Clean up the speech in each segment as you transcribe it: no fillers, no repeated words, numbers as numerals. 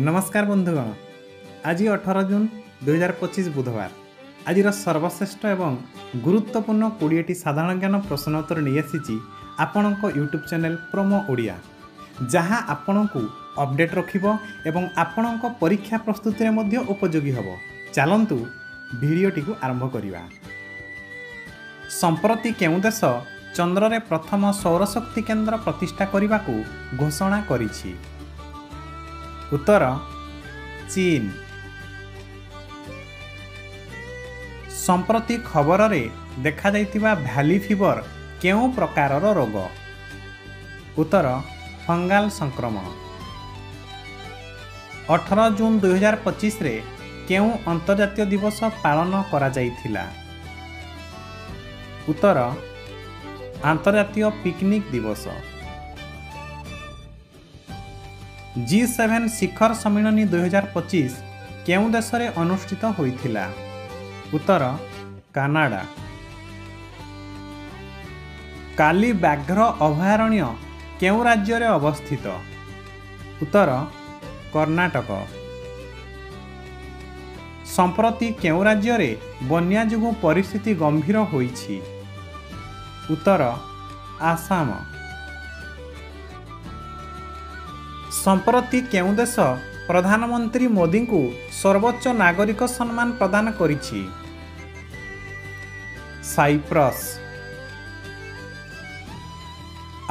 नमस्कार बंधुगण। आज 18 जून 2025 बुधवार। आज सर्वश्रेष्ठ एवं गुरुत्वपूर्ण 20टी साधारण ज्ञान प्रश्नोत्तर नहीं आसी आपण यूट्यूब चैनल प्रोमो ओडिया, जहाँ आपण को अपडेट रखिबो एवं आपण परीक्षा प्रस्तुति में उपयोगी हबो। चलंतु भिडियोटी को आरंभ करिवा। संप्रति केउ देश चंद्र रे प्रथम सौरशक्ति केन्द्र प्रतिष्ठा करने को घोषणा करिछि? उत्तर चीन। संप्रति खबर रे देखा जाइतिबा भैली फीवर केउ प्रकारर रोग? उत्तर फंगाल संक्रमण। 18 जून 2025 रे केउ अंतर्जातीय दिवस पालन करा जाइथिला? उत्तर अंतर्जातीय पिकनिक दिवस। G7 शिखर सम्मिलनी 2025 केउ देश रे अनुष्ठित होइथिला? उत्तर कनाडा। काली व्याघ्र अभयारण्य केउ राज्य रे अवस्थित? उत्तर कर्नाटक। संप्रति केउ राज्य रे बन्या जोगु परिस्थिति गंभीर होइछि? उत्तर आसाम। संप्रति केउ देश प्रधानमंत्री मोदी को सर्वोच्च नागरिक सम्मान प्रदान करिछि? साइप्रस।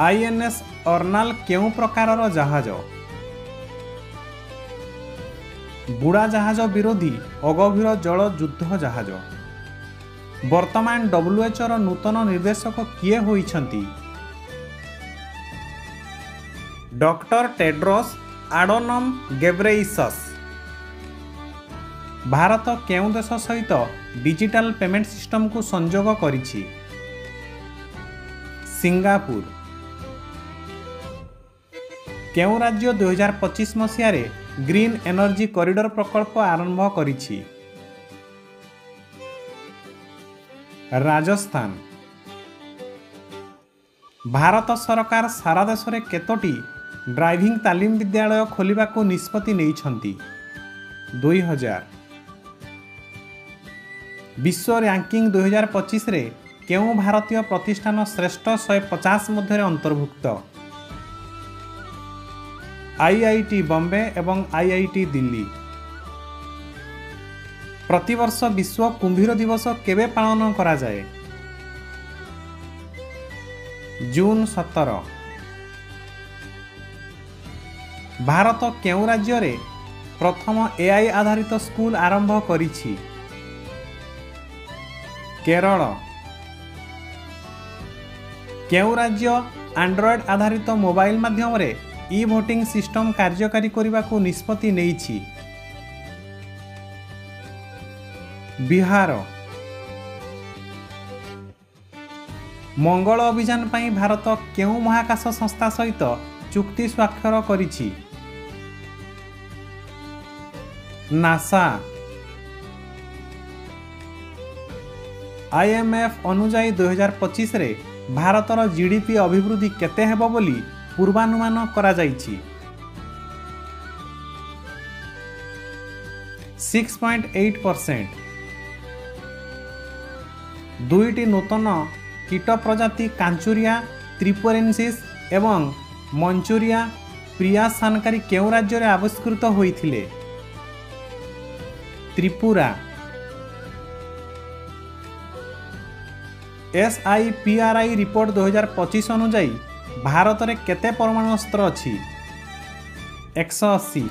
INS अर्नाल केउ प्रकारर जहाज? बुड़ा जहाज विरोधी अगभीर जल युद्ध जहाज। वर्तमान WHO रो नूतन निर्देशक किए होइछंती? Doctor Tedros Adhanom Ghebreyesus. Bharat केउ देश सहित डिजिटल पेमेंट सिस्टम को संजोग करिछि? सिंगापुर। केउ राज्य 2025 मसीह रे ग्रीन एनर्जी कॉरिडोर प्रकल्प आरंभ करिछि? राजस्थान। भारत सरकार सारा देश रे केतोटी ड्राइविंग तालीम विद्यालय खोलिबा को निष्पत्ति नेइछंती? 2000। विश्व रैंकिंग 2025 रे केउ भारतीय प्रतिष्ठान श्रेष्ठ 150 मध्य अंतर्भुक्त? IIT बॉम्बे एवं IIT दिल्ली। प्रतिवर्ष विश्व कुंभीर दिवस केबे पालन करा जाए? जून 17। भारत केउ राज्य रे प्रथम AI आधारित स्कूल आरंभ करिछि? केरल। केउ राज्य एंड्रॉयड आधारित मोबाइल माध्यम रे ई वोटिंग सिस्टम कार्यकारी करने को निष्पत्ति नेइछि? बिहार। मंगल अभियान पई भारत केउ महाकाश संस्था सहित चुक्ति स्वाक्षर करिछि? नासा। IMF अनुजाई 2025 रे भारतर GDP अभिवृद्धि केते हेबो बोली पूर्वानुमान करा जाइछि? 6.8%। दुईटी नूतन कीट प्रजाति कांचुरिया त्रिपुरेन्सिस एवं मंचुरिया प्रिया सानकारी केउ राज्य रे आविष्कृत होइथिले? त्रिपुरा। SIPRI रिपोर्ट 2025 अनुजाई भारत रे केते परमाणु अस्त्र अछि? 180।